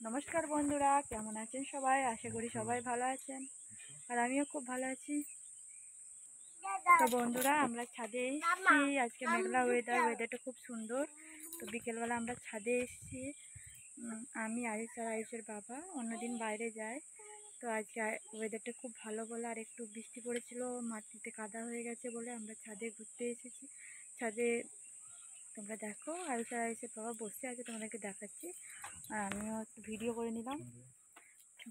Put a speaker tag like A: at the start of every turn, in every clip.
A: নমস্কার বন্ধুরা, কেমন আছেন সবাই? আশা করি সবাই ভালো আছেন, আর আমিও খুব ভালো আছি। তো বন্ধুরা, আমরা ছাদে এসেছি। আজকে মেঘলা ওয়েদারটা খুব সুন্দর। তো বিকেলবেলা আমরা ছাদে এসেছি। আমি আয়ুষ আর আয়ুষের বাবা অন্যদিন বাইরে যায়। তো আজকে ওয়েদারটা খুব ভালো বলে, আর একটু বৃষ্টি পড়েছিল, মাটিতে কাদা হয়ে গেছে বলে আমরা ছাদে ঘুরতে এসেছি। ছাদে তোমরা দেখো, আয়ুষ আর আয়ুষের বাবা বসে আছে, তোমাদেরকে দেখাচ্ছি। আর আমিও একটু ভিডিও করে নিলাম।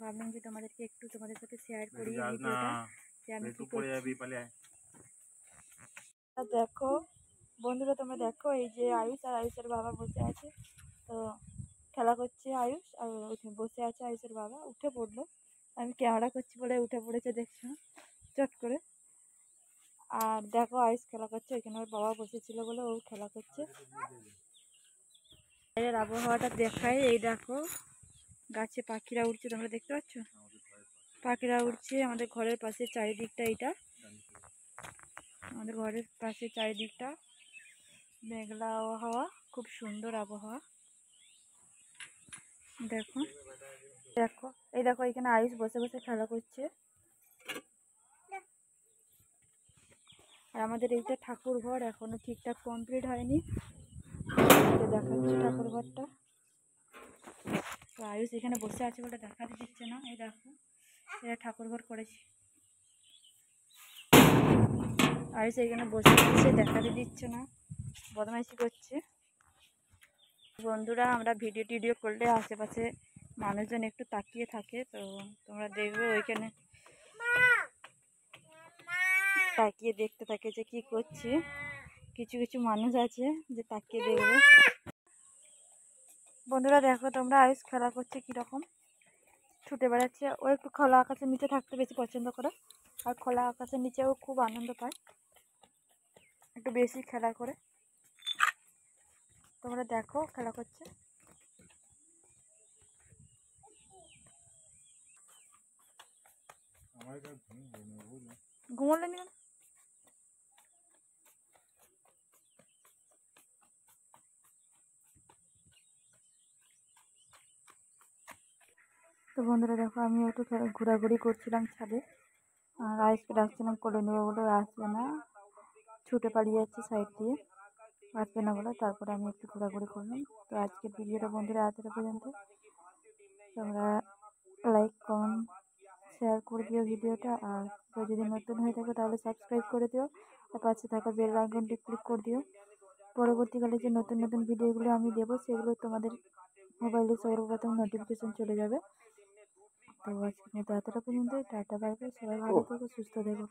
A: ভাবলাম যে তোমাদেরকে একটু তোমাদের সাথে শেয়ার করি ভিডিওটা, যে আমি কি করছি। দেখো বন্ধুরা, তোমরা দেখো, এই যে আয়ুষ আর আয়ুষের বাবা বসে আছে। তো খেলা করছে আয়ুষ, আর বসে আছে আয়ুষের বাবা। উঠে পড়লো, আমি ক্যামেরা করছি বলে উঠে পড়েছে, দেখছো চট করে। আর দেখো আয়ুষ খেলা করছে, ওইখানে ওর বাবা বসেছিল বলে ও খেলা করছে। বাইরের আবহাওয়াটা দেখায়, এই দেখো গাছে পাখিরা উঠছে, তোমরা দেখতে পাচ্ছ পাখিরা উঠছে। আমাদের ঘরের পাশে চারিদিকটা, এটা আমাদের ঘরের পাশে চারিদিকটা মেঘলা আবহাওয়া, খুব সুন্দর আবহাওয়া। দেখো দেখো, এই দেখো এখানে আয়ুষ বসে বসে খেলা করছে। আর আমাদের এইটা ঠাকুর ঘর এখনো ঠিকঠাক কমপ্লিট হয়নি, দেখাচ্ছি ঠাকুর ঘরটা। তো আয়ুষ এখানে বসে আছে বলে দেখাতে দিচ্ছে না। এই দেখো, এটা ঠাকুর ঘর করেছি। আয়ুষ এখানে বসে আছে, দেখাতে দিচ্ছে না, বদমাইশি করছে। বন্ধুরা, আমরা ভিডিও করলে আশেপাশে মানুষজন একটু তাকিয়ে থাকে, তো তোমরা দেখবে ওইখানে তাকিয়ে দেখতে থাকে যে কি করছি। কিছু কিছু মানুষ আছে যে তাকিয়ে দেখবে। বন্ধুরা দেখো তোমরা, আয়ুষ খেলা করছে কীরকম, ছুটে বেড়াচ্ছে। ও একটু খোলা আকাশের নিচে থাকতে বেশি পছন্দ করে, আর খোলা আকাশের নিচেও খুব আনন্দ পায়, একটু বেশি খেলা করে। তোমরা দেখো খেলা করছে। ঘুমোলে নি? তো বন্ধুরা দেখো, আমি একটু ঘোরাঘুরি করছিলাম ছাদে, আর আয়ুষকে ডাকছিলাম কোলে নেবো বলে, আসবে না, ছুটে পালিয়ে যাচ্ছে সাইড দিয়ে, আসবে না বলে। তারপরে আমি একটু ঘোরাঘুরি করলাম। তো আজকের ভিডিওটা বন্ধুরা এতটা পর্যন্ত। তোমরা লাইক কমেন্ট শেয়ার করে দিও ভিডিওটা, আর যদি নতুন হয়ে থাকে তাহলে সাবস্ক্রাইব করে দিও, আর পাশে থাকা বেল আইকনটি ক্লিক করে দিও। পরবর্তীকালে যে নতুন নতুন ভিডিওগুলো আমি দেবো, সেগুলো তোমাদের মোবাইলে সর্বপ্রথম নোটিফিকেশন চলে যাবে। তো আজকের মতো এতটা পর্যন্ত। টাটা, বাই বাই, সবাই ভালো থেকো, সুস্থ থেকো।